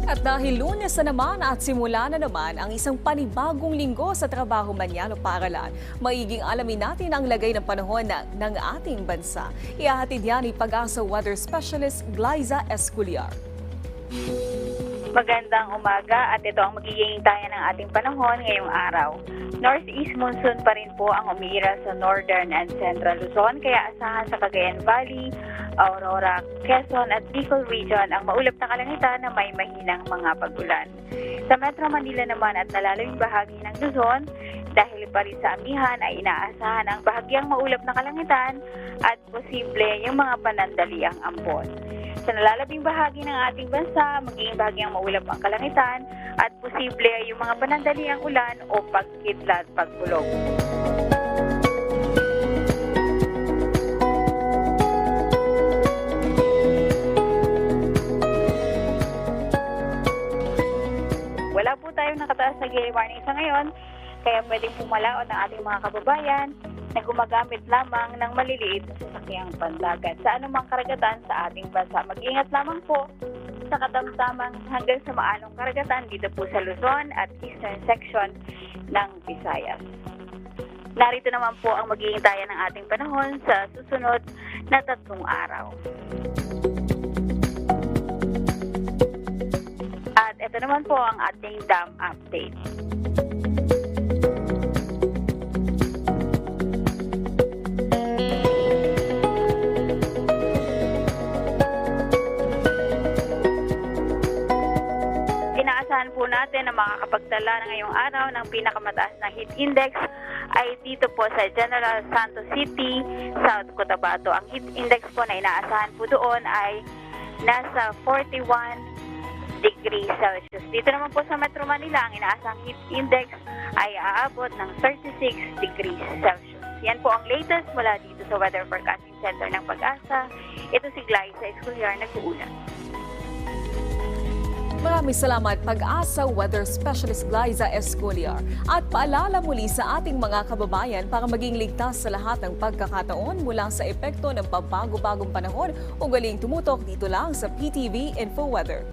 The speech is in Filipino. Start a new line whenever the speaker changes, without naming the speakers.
At dahil Lunes na naman at simula na naman ang isang panibagong linggo sa trabaho man o paaralan, maiging alamin natin ang lagay ng panahon ng ating bansa. Ihahatid yan ni Pag-asa Weather Specialist Glyza Esculiar.
Magandang umaga at ito ang magiging tayan ng ating panahon ngayong araw. Northeast monsoon pa rin po ang umiira sa Northern and Central Luzon, kaya asahan sa Cagayan Valley, Aurora, Quezon at Bicol Region ang maulap na kalangitan na may mahinang mga pag-ulan. Sa Metro Manila naman at nalalawing bahagi ng Luzon, dahil pa rin sa amihan ay inaasahan ang bahagyang maulap na kalangitan at posible yung mga panandaliang ambon. Sa nalalabing bahagi ng ating bansa, magiging bahagyang maulap ang kalangitan at posible yung mga panandaliang ulan o pagkidlat pagkulog. Wala po tayong nakataas na gale warning sa ngayon, kaya pwedeng pumalaon ng ating mga kababayan na gumagamit lamang ng maliliit na sasakyang pandagat sa anumang karagatan sa ating bansa. Mag-ingat lamang po sa katamtamang hanggang sa maalong karagatan dito po sa Luzon at eastern section ng Visayas. Narito naman po ang magiging tayan ng ating panahon sa susunod na 3 araw. At ito naman po ang ating dam update. Inaasahan po natin na makakapagtala na ngayong araw ng pinakamataas na heat index ay dito po sa General Santos City, South Cotabato. Ang heat index po na inaasahan po doon ay nasa 41 degrees Celsius. Dito naman po sa Metro Manila, ang inaasahang heat index ay aabot ng 36 degrees Celsius. Yan po ang latest mula dito sa Weather Forecasting Center ng Pag-asa. Ito si Glyza Esculiar, nag-uulat.
Maraming salamat Pag-asa Weather Specialist Glyza Esculiar. At paalala muli sa ating mga kababayan para maging ligtas sa lahat ng pagkakataon mula sa epekto ng pabago-bagong panahon, ugaling tumutok dito lang sa PTV Info Weather.